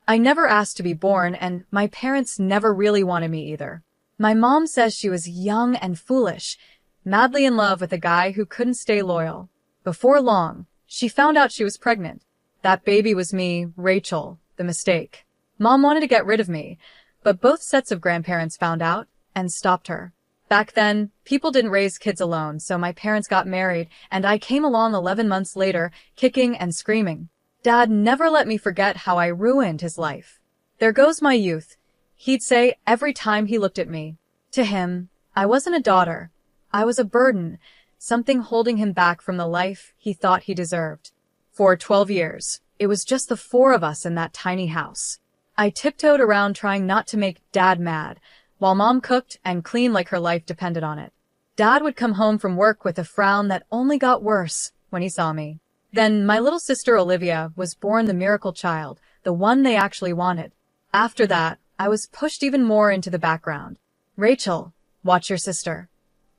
I never asked to be born, and my parents never really wanted me either. My mom says she was young and foolish, madly in love with a guy who couldn't stay loyal. Before long, she found out she was pregnant. That baby was me, Rachel, the mistake. Mom wanted to get rid of me, but both sets of grandparents found out and stopped her. Back then, people didn't raise kids alone, so my parents got married, and I came along 11 months later, kicking and screaming. Dad never let me forget how I ruined his life. There goes my youth, he'd say every time he looked at me. To him, I wasn't a daughter. I was a burden, something holding him back from the life he thought he deserved. For 12 years, it was just the four of us in that tiny house. I tiptoed around trying not to make Dad mad, while Mom cooked and cleaned like her life depended on it. Dad would come home from work with a frown that only got worse when he saw me. Then my little sister Olivia was born the miracle child, the one they actually wanted. After that, I was pushed even more into the background. Rachel, watch your sister.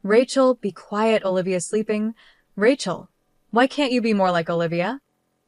Rachel, be quiet, Olivia's sleeping. Rachel, why can't you be more like Olivia?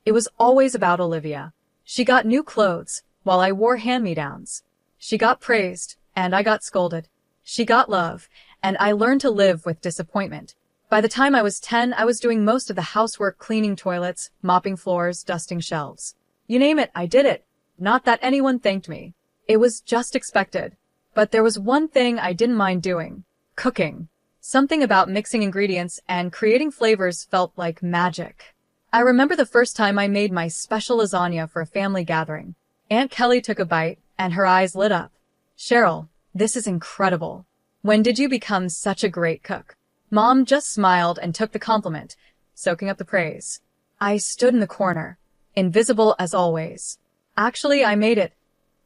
It was always about Olivia. She got new clothes, while I wore hand-me-downs. She got praised, and I got scolded. She got love, and I learned to live with disappointment. By the time I was 10, I was doing most of the housework, cleaning toilets, mopping floors, dusting shelves. You name it, I did it. Not that anyone thanked me. It was just expected. But there was one thing I didn't mind doing. Cooking. Something about mixing ingredients and creating flavors felt like magic. I remember the first time I made my special lasagna for a family gathering. Aunt Kelly took a bite, and her eyes lit up. Cheryl, this is incredible. When did you become such a great cook? Mom just smiled and took the compliment, soaking up the praise. I stood in the corner, invisible as always. Actually, I made it,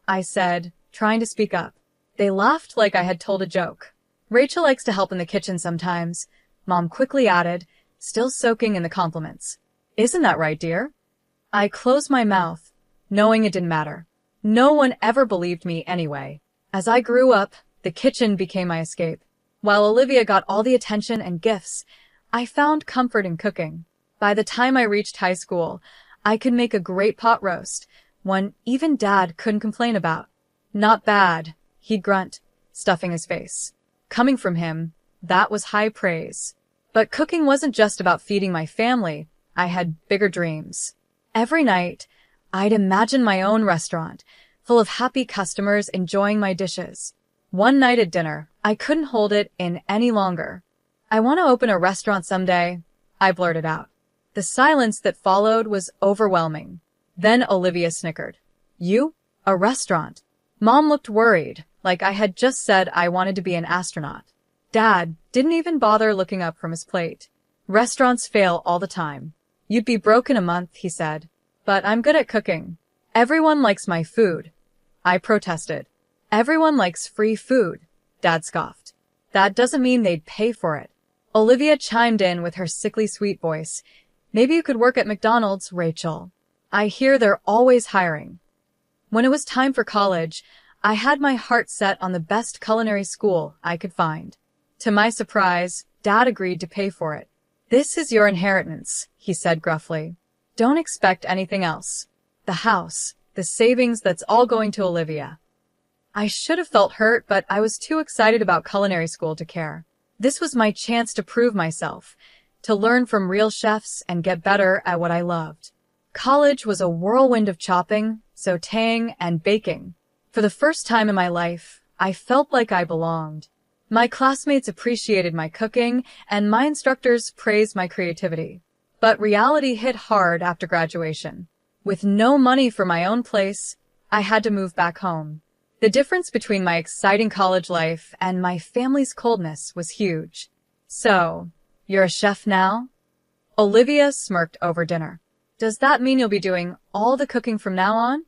I said, trying to speak up. They laughed like I had told a joke. Rachel likes to help in the kitchen sometimes, Mom quickly added, still soaking in the compliments. Isn't that right, dear? I closed my mouth, knowing it didn't matter. No one ever believed me anyway. As I grew up, the kitchen became my escape. While Olivia got all the attention and gifts, I found comfort in cooking. By the time I reached high school, I could make a great pot roast, one even Dad couldn't complain about. Not bad, he'd grunt, stuffing his face. Coming from him, that was high praise. But cooking wasn't just about feeding my family. I had bigger dreams. Every night, I'd imagine my own restaurant, full of happy customers enjoying my dishes. One night at dinner, I couldn't hold it in any longer. I want to open a restaurant someday, I blurted out. The silence that followed was overwhelming. Then Olivia snickered. You? A restaurant? Mom looked worried, like I had just said I wanted to be an astronaut. Dad didn't even bother looking up from his plate. Restaurants fail all the time. You'd be broke in a month, he said. But I'm good at cooking. Everyone likes my food, I protested. Everyone likes free food, Dad scoffed. That doesn't mean they'd pay for it. Olivia chimed in with her sickly sweet voice. Maybe you could work at McDonald's, Rachel. I hear they're always hiring. When it was time for college, I had my heart set on the best culinary school I could find. To my surprise, Dad agreed to pay for it. This is your inheritance, he said gruffly. Don't expect anything else. The house, the savings, that's all going to Olivia. I should have felt hurt, but I was too excited about culinary school to care. This was my chance to prove myself, to learn from real chefs and get better at what I loved. College was a whirlwind of chopping, sautéing, and baking. For the first time in my life, I felt like I belonged. My classmates appreciated my cooking, and my instructors praised my creativity. But reality hit hard after graduation. With no money for my own place, I had to move back home. The difference between my exciting college life and my family's coldness was huge. So, you're a chef now? Olivia smirked over dinner. Does that mean you'll be doing all the cooking from now on?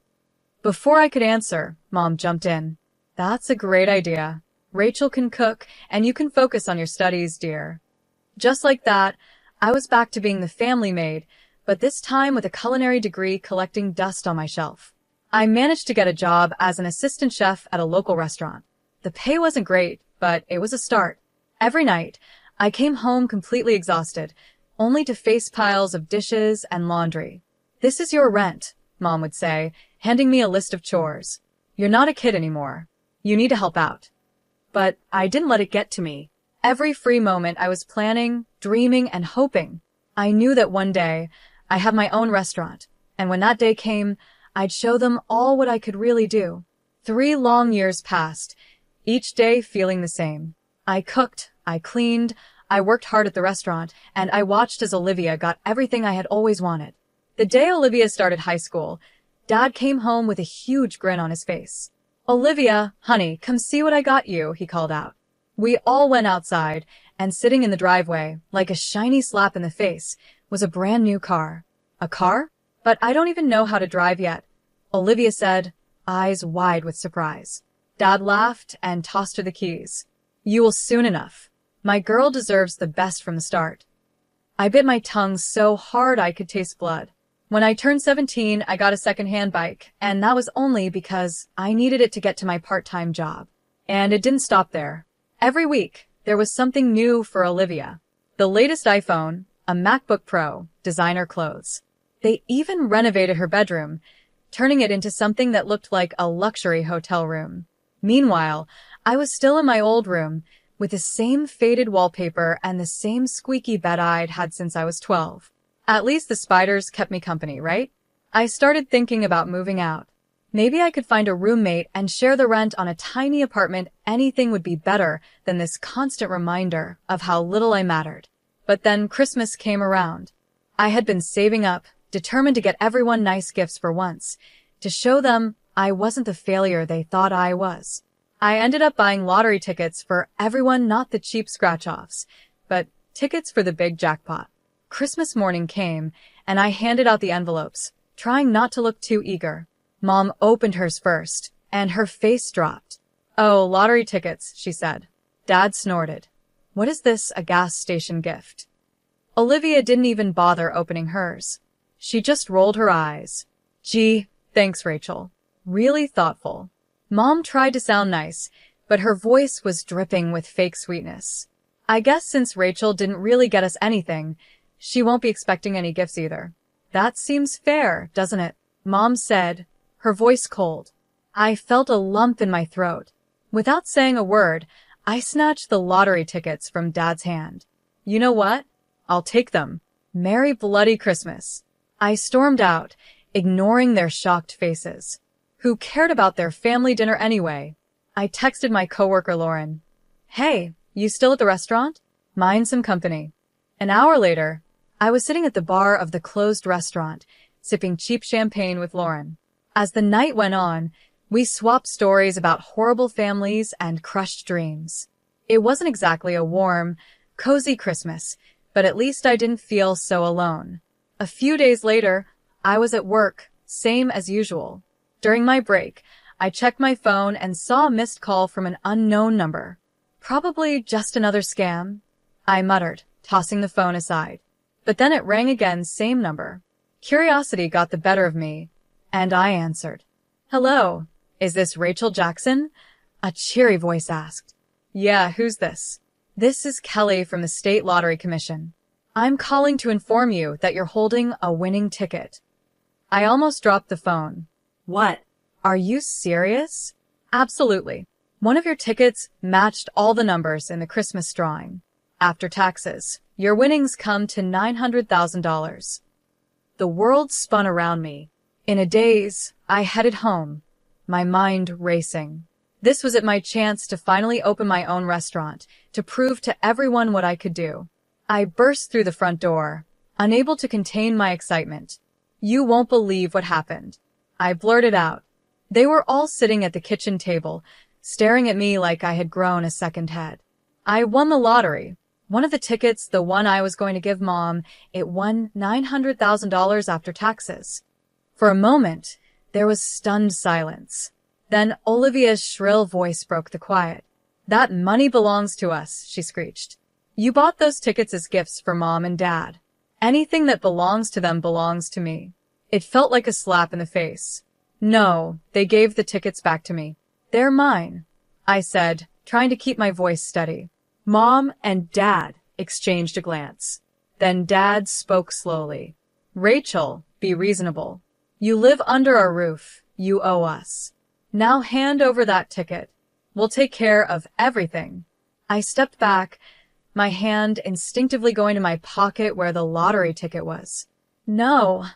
Before I could answer, Mom jumped in. That's a great idea. Rachel can cook, and you can focus on your studies, dear. Just like that, I was back to being the family maid, but this time with a culinary degree collecting dust on my shelf. I managed to get a job as an assistant chef at a local restaurant. The pay wasn't great, but it was a start. Every night, I came home completely exhausted, only to face piles of dishes and laundry. This is your rent, Mom would say, handing me a list of chores. You're not a kid anymore. You need to help out. But I didn't let it get to me. Every free moment I was planning, dreaming, and hoping. I knew that one day I'd have my own restaurant, and when that day came, I'd show them all what I could really do. 3 long years passed, each day feeling the same. I cooked, I cleaned, I worked hard at the restaurant, and I watched as Olivia got everything I had always wanted. The day Olivia started high school, Dad came home with a huge grin on his face. "Olivia, honey, come see what I got you," he called out. We all went outside, and sitting in the driveway, like a shiny slap in the face, was a brand new car. A car? But I don't even know how to drive yet, Olivia said, eyes wide with surprise. Dad laughed and tossed her the keys. "You will soon enough. My girl deserves the best from the start." I bit my tongue so hard I could taste blood. When I turned 17, I got a second-hand bike, and that was only because I needed it to get to my part-time job. And it didn't stop there. Every week, there was something new for Olivia. The latest iPhone, a MacBook Pro, designer clothes. They even renovated her bedroom, turning it into something that looked like a luxury hotel room. Meanwhile, I was still in my old room, with the same faded wallpaper and the same squeaky bed I'd had since I was 12. At least the spiders kept me company, right? I started thinking about moving out. Maybe I could find a roommate and share the rent on a tiny apartment. Anything would be better than this constant reminder of how little I mattered. But then Christmas came around. I had been saving up, determined to get everyone nice gifts for once, to show them I wasn't the failure they thought I was. I ended up buying lottery tickets for everyone, not the cheap scratch-offs, but tickets for the big jackpot. Christmas morning came, and I handed out the envelopes, trying not to look too eager. Mom opened hers first, and her face dropped. "Oh, lottery tickets," she said. Dad snorted. "What is this, a gas station gift?" Olivia didn't even bother opening hers. She just rolled her eyes. "Gee, thanks, Rachel. Really thoughtful." Mom tried to sound nice, but her voice was dripping with fake sweetness. "I guess since Rachel didn't really get us anything, she won't be expecting any gifts either." "That seems fair, doesn't it?" Mom said, her voice cold. I felt a lump in my throat. Without saying a word, I snatched the lottery tickets from Dad's hand. "You know what? I'll take them. Merry bloody Christmas." I stormed out, ignoring their shocked faces. Who cared about their family dinner anyway? I texted my coworker Lauren. "Hey, you still at the restaurant? Mind some company." An hour later, I was sitting at the bar of the closed restaurant, sipping cheap champagne with Lauren. As the night went on, we swapped stories about horrible families and crushed dreams. It wasn't exactly a warm, cozy Christmas, but at least I didn't feel so alone. A few days later, I was at work, same as usual. During my break, I checked my phone and saw a missed call from an unknown number. "Probably just another scam," I muttered, tossing the phone aside. But then it rang again, same number. Curiosity got the better of me, and I answered. "Hello, is this Rachel Jackson?" a cheery voice asked. "Yeah, who's this?" "This is Kelly from the State Lottery Commission. I'm calling to inform you that you're holding a winning ticket." I almost dropped the phone. "What? Are you serious?" "Absolutely. One of your tickets matched all the numbers in the Christmas drawing. After taxes, your winnings come to $900,000. The world spun around me. In a daze, I headed home, my mind racing. This was my chance to finally open my own restaurant, to prove to everyone what I could do. I burst through the front door, unable to contain my excitement. "You won't believe what happened," I blurted out. They were all sitting at the kitchen table, staring at me like I had grown a second head. I won the lottery. One of the tickets, the one I was going to give Mom, it won $900,000 after taxes. For a moment, there was stunned silence. Then Olivia's shrill voice broke the quiet. "That money belongs to us," she screeched. "You bought those tickets as gifts for Mom and Dad. Anything that belongs to them belongs to me." It felt like a slap in the face. "No, they gave the tickets back to me. They're mine," I said, trying to keep my voice steady. Mom and Dad exchanged a glance. Then Dad spoke slowly. "Rachel, be reasonable. You live under our roof. You owe us. Now hand over that ticket. We'll take care of everything. I stepped back, my hand instinctively going to my pocket where the lottery ticket was. No,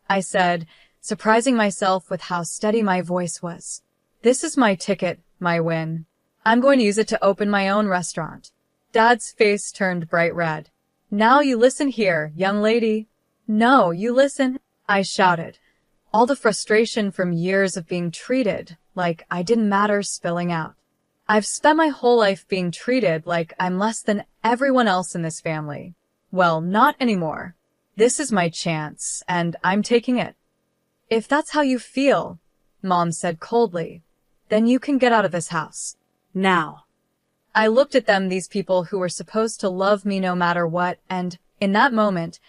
I said, surprising myself with how steady my voice was. This is my ticket, my win. I'm going to use it to open my own restaurant. Dad's face turned bright red. Now you listen here, young lady. No, you listen, I shouted. All the frustration from years of being treated like I didn't matter spilling out. I've spent my whole life being treated like I'm less than everyone else in this family. Well, not anymore. This is my chance, and I'm taking it. If that's how you feel, Mom said coldly, then you can get out of this house. Now. I looked at them, these people who were supposed to love me no matter what, and in that moment,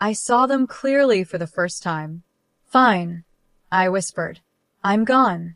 I saw them clearly for the first time. Fine, I whispered. I'm gone.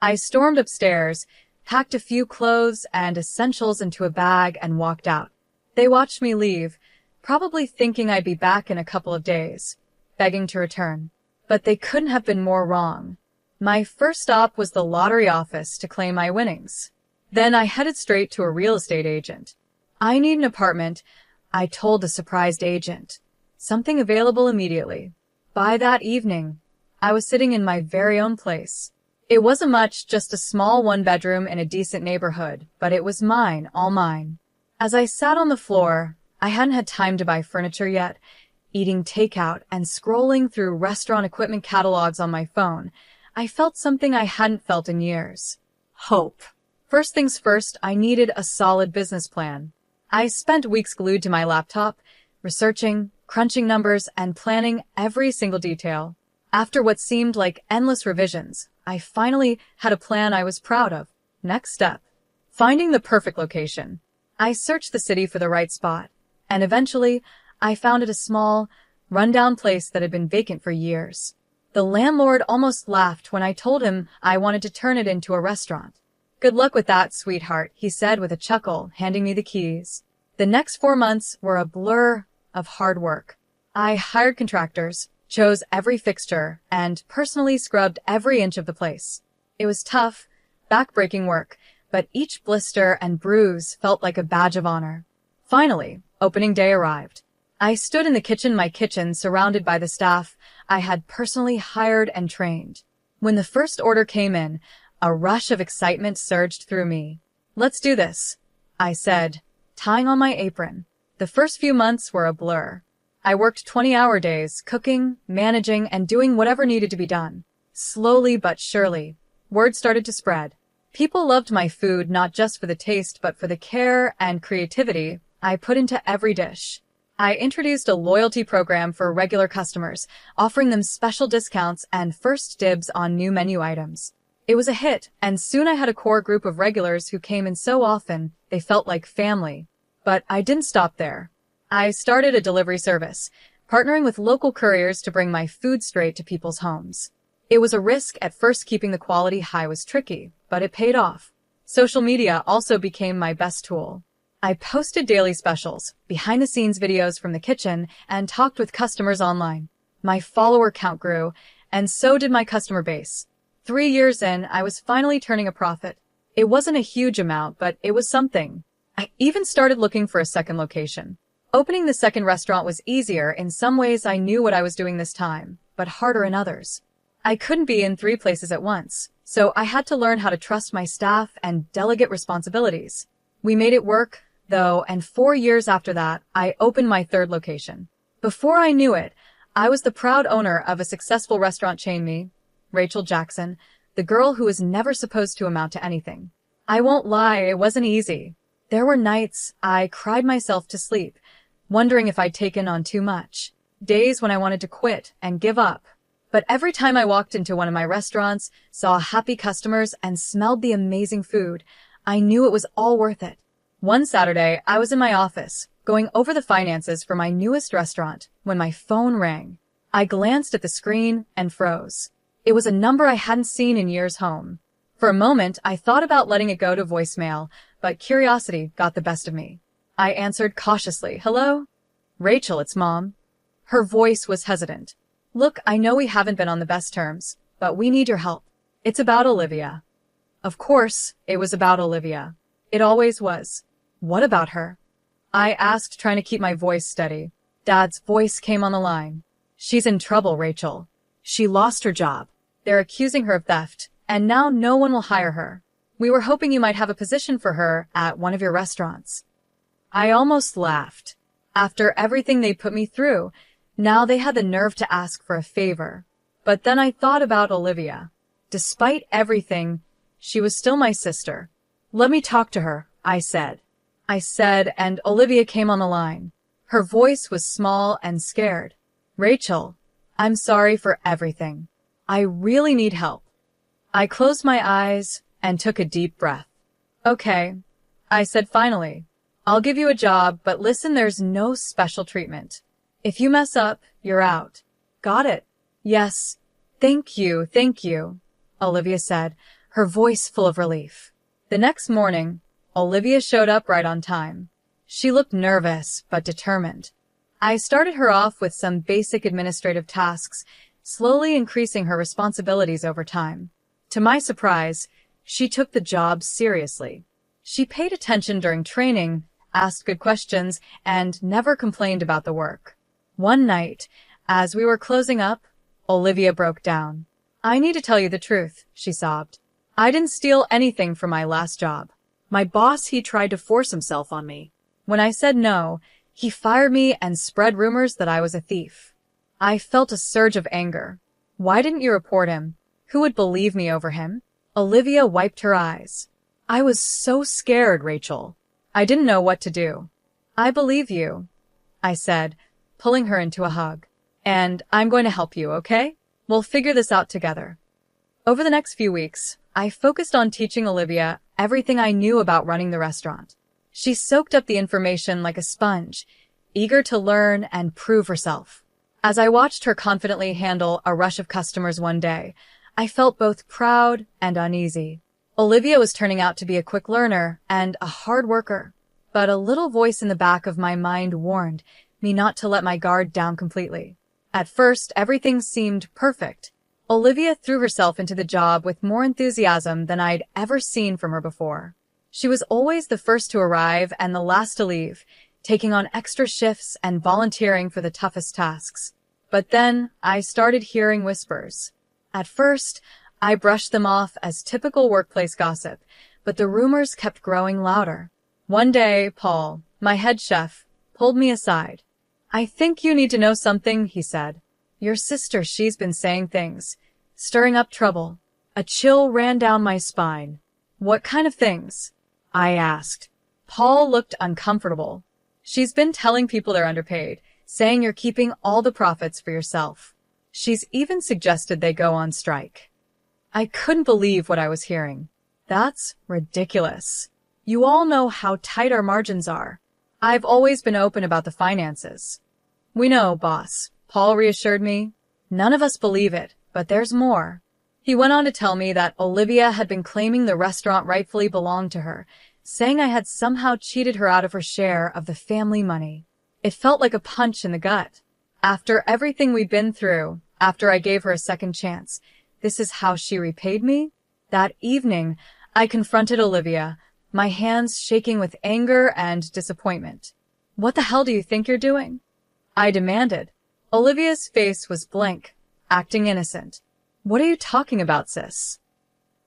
I stormed upstairs, packed a few clothes and essentials into a bag, and walked out. They watched me leave, probably thinking I'd be back in a couple of days, begging to return. But they couldn't have been more wrong. My first stop was the lottery office to claim my winnings. Then I headed straight to a real estate agent. I need an apartment, I told the surprised agent. Something available immediately. By that evening, I was sitting in my very own place. It wasn't much, just a small one-bedroom in a decent neighborhood, but it was mine, all mine. As I sat on the floor, I hadn't had time to buy furniture yet, eating takeout and scrolling through restaurant equipment catalogs on my phone, I felt something I hadn't felt in years. Hope. First things first, I needed a solid business plan. I spent weeks glued to my laptop, researching, crunching numbers, and planning every single detail. After what seemed like endless revisions, I finally had a plan I was proud of. Next step. Finding the perfect location. I searched the city for the right spot, and eventually, I found it a small, rundown place that had been vacant for years. The landlord almost laughed when I told him I wanted to turn it into a restaurant. Good luck with that, sweetheart, he said with a chuckle, handing me the keys. The next 4 months were a blur of hard work. I hired contractors, chose every fixture, and personally scrubbed every inch of the place. It was tough, back-breaking work, but each blister and bruise felt like a badge of honor. Finally, opening day arrived. I stood in the kitchen, my kitchen, surrounded by the staff I had personally hired and trained. When the first order came in, a rush of excitement surged through me. Let's do this, I said, tying on my apron. The first few months were a blur. I worked 20-hour days, cooking, managing, and doing whatever needed to be done. Slowly but surely, word started to spread. People loved my food not just for the taste but for the care and creativity I put into every dish. I introduced a loyalty program for regular customers, offering them special discounts and first dibs on new menu items. It was a hit, and soon I had a core group of regulars who came in so often they felt like family. But I didn't stop there. I started a delivery service, partnering with local couriers to bring my food straight to people's homes. It was a risk at first. Keeping the quality high was tricky, but it paid off. Social media also became my best tool. I posted daily specials, behind-the-scenes videos from the kitchen, and talked with customers online. My follower count grew, and so did my customer base. 3 years in, I was finally turning a profit. It wasn't a huge amount, but it was something. I even started looking for a second location. Opening the second restaurant was easier. In some ways, I knew what I was doing this time, but harder in others. I couldn't be in 3 places at once, so I had to learn how to trust my staff and delegate responsibilities. We made it work, though, and 4 years after that, I opened my third location. Before I knew it, I was the proud owner of a successful restaurant chain. Me, Rachel Jackson, the girl who was never supposed to amount to anything. I won't lie, it wasn't easy. There were nights I cried myself to sleep, wondering if I'd taken on too much. Days when I wanted to quit and give up. But every time I walked into one of my restaurants, saw happy customers, and smelled the amazing food, I knew it was all worth it. One Saturday, I was in my office, going over the finances for my newest restaurant, when my phone rang. I glanced at the screen and froze. It was a number I hadn't seen in years home. For a moment, I thought about letting it go to voicemail, but curiosity got the best of me. I answered cautiously, "Hello? Rachel, it's Mom." Her voice was hesitant. "Look, I know we haven't been on the best terms, but we need your help. It's about Olivia." Of course, it was about Olivia. It always was. What about her? I asked, trying to keep my voice steady. Dad's voice came on the line. "She's in trouble, Rachel. She lost her job. They're accusing her of theft, and now no one will hire her. We were hoping you might have a position for her at one of your restaurants." I almost laughed. After everything they put me through, now they had the nerve to ask for a favor. But then I thought about Olivia. Despite everything, she was still my sister. "Let me talk to her," I said, and Olivia came on the line. Her voice was small and scared. "Rachel, I'm sorry for everything. I really need help." I closed my eyes and took a deep breath. "Okay," I said finally. "I'll give you a job, but listen, there's no special treatment. If you mess up, you're out." "Got it." "Yes. Thank you, Olivia said, her voice full of relief. The next morning, Olivia showed up right on time. She looked nervous, but determined. I started her off with some basic administrative tasks, slowly increasing her responsibilities over time. To my surprise, she took the job seriously. She paid attention during training, asked good questions, and never complained about the work. One night, as we were closing up, Olivia broke down. "I need to tell you the truth," she sobbed. "I didn't steal anything from my last job. My boss, he tried to force himself on me. When I said no, he fired me and spread rumors that I was a thief." I felt a surge of anger. "Why didn't you report him? Who would believe me over him?" Olivia wiped her eyes. "I was so scared, Rachel. I didn't know what to do." "I believe you," I said, pulling her into a hug. "And I'm going to help you, okay? We'll figure this out together." Over the next few weeks, I focused on teaching Olivia everything I knew about running the restaurant. She soaked up the information like a sponge, eager to learn and prove herself. As I watched her confidently handle a rush of customers one day, I felt both proud and uneasy. Olivia was turning out to be a quick learner and a hard worker, but a little voice in the back of my mind warned me not to let my guard down completely. At first, everything seemed perfect. Olivia threw herself into the job with more enthusiasm than I'd ever seen from her before. She was always the first to arrive and the last to leave, taking on extra shifts and volunteering for the toughest tasks. But then I started hearing whispers. At first, I brushed them off as typical workplace gossip, but the rumors kept growing louder. One day, Paul, my head chef, pulled me aside. "I think you need to know something," he said. "Your sister, she's been saying things, stirring up trouble." A chill ran down my spine. "What kind of things?" I asked. Paul looked uncomfortable. "She's been telling people they're underpaid, saying you're keeping all the profits for yourself. She's even suggested they go on strike." I couldn't believe what I was hearing. "That's ridiculous. You all know how tight our margins are. I've always been open about the finances." "We know, boss," Paul reassured me. "None of us believe it, but there's more." He went on to tell me that Olivia had been claiming the restaurant rightfully belonged to her, saying I had somehow cheated her out of her share of the family money. It felt like a punch in the gut. After everything we'd been through, after I gave her a second chance, this is how she repaid me? That evening, I confronted Olivia, my hands shaking with anger and disappointment. "What the hell do you think you're doing?" I demanded. Olivia's face was blank, acting innocent. "What are you talking about, sis?"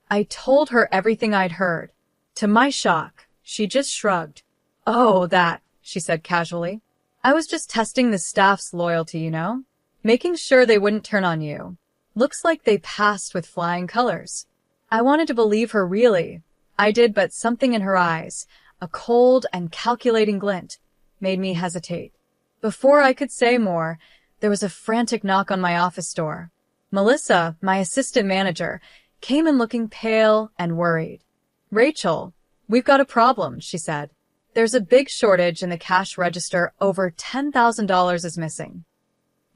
I told her everything I'd heard. To my shock, she just shrugged. "Oh, that," she said casually. "I was just testing the staff's loyalty, you know? Making sure they wouldn't turn on you. Looks like they passed with flying colors." I wanted to believe her really. I did, but something in her eyes, a cold and calculating glint, made me hesitate. Before I could say more, there was a frantic knock on my office door. Melissa, my assistant manager, came in looking pale and worried. "Rachel, we've got a problem," she said. "There's a big shortage in the cash register. Over $10,000 is missing."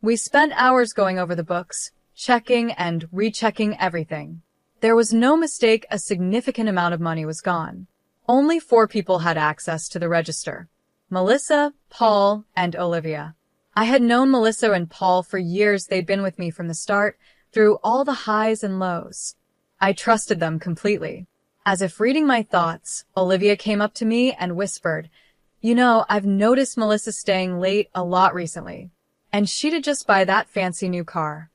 We spent hours going over the books, checking and rechecking everything. There was no mistake, a significant amount of money was gone. Only 4 people had access to the register: Melissa, Paul, and Olivia. I had known Melissa and Paul for years. They'd been with me from the start, through all the highs and lows. I trusted them completely. As if reading my thoughts, Olivia came up to me and whispered, "You know, I've noticed Melissa staying late a lot recently. And she did just buy that fancy new car."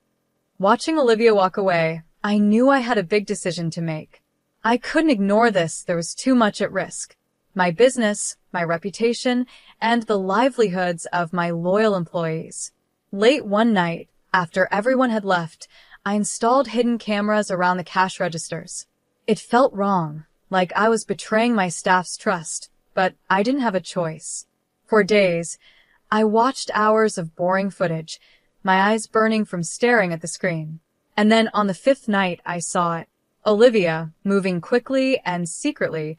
Watching Olivia walk away, I knew I had a big decision to make. I couldn't ignore this, there was too much at risk. My business, my reputation, and the livelihoods of my loyal employees. Late one night, after everyone had left, I installed hidden cameras around the cash registers. It felt wrong, like I was betraying my staff's trust, but I didn't have a choice. For days, I watched hours of boring footage, my eyes burning from staring at the screen. And then on the fifth night, I saw it. Olivia, moving quickly and secretly,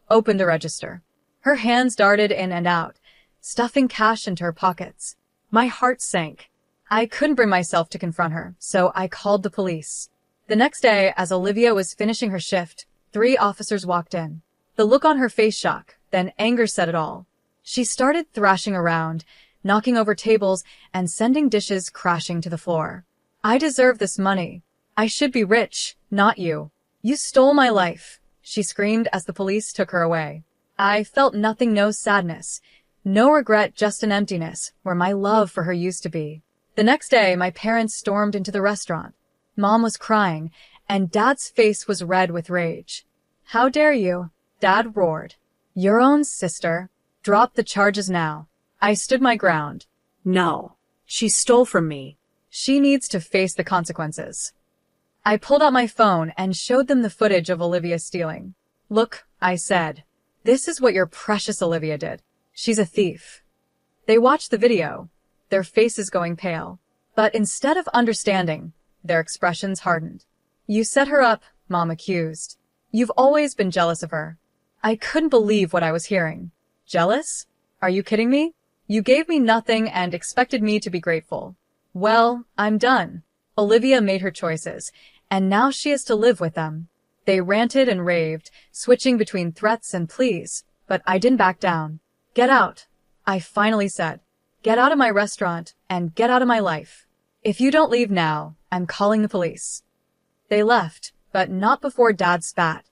opened a register. Her hands darted in and out, stuffing cash into her pockets. My heart sank. I couldn't bring myself to confront her, so I called the police. The next day, as Olivia was finishing her shift, 3 officers walked in. The look on her face shock, then anger said it all. She started thrashing around, knocking over tables and sending dishes crashing to the floor. "I deserve this money. I should be rich, not you. You stole my life," she screamed as the police took her away. I felt nothing, no sadness, no regret, just an emptiness where my love for her used to be. The next day, my parents stormed into the restaurant. Mom was crying, and Dad's face was red with rage. "How dare you?" Dad roared. "Your own sister. Drop the charges now." I stood my ground. "No. She stole from me. She needs to face the consequences." I pulled out my phone and showed them the footage of Olivia stealing. "Look," I said. "This is what your precious Olivia did. She's a thief." They watched the video, their faces going pale. But instead of understanding, their expressions hardened. "You set her up," Mom accused. "You've always been jealous of her." I couldn't believe what I was hearing. Jealous? Are you kidding me? You gave me nothing and expected me to be grateful. Well, I'm done. Olivia made her choices, and now she has to live with them. They ranted and raved, switching between threats and pleas, but I didn't back down. "Get out," I finally said. "Get out of my restaurant and get out of my life. If you don't leave now, I'm calling the police." They left, but not before Dad spat.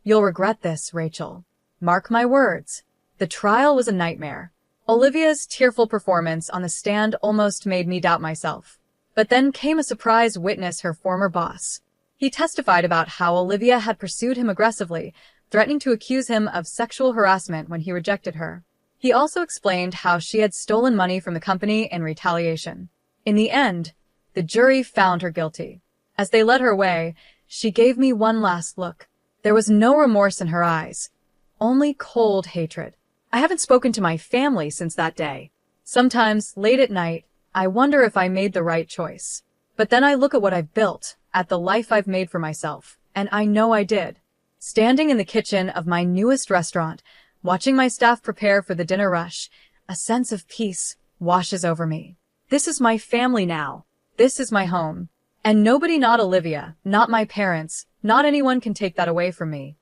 "You'll regret this, Rachel. Mark my words." The trial was a nightmare. Olivia's tearful performance on the stand almost made me doubt myself. But then came a surprise witness, her former boss. He testified about how Olivia had pursued him aggressively, threatening to accuse him of sexual harassment when he rejected her. He also explained how she had stolen money from the company in retaliation. In the end, the jury found her guilty. As they led her away, she gave me one last look. There was no remorse in her eyes, only cold hatred. I haven't spoken to my family since that day. Sometimes, late at night, I wonder if I made the right choice. But then I look at what I've built, at the life I've made for myself, and I know I did. Standing in the kitchen of my newest restaurant, watching my staff prepare for the dinner rush, a sense of peace washes over me. This is my family now. This is my home. And nobody, not Olivia, not my parents, not anyone can take that away from me.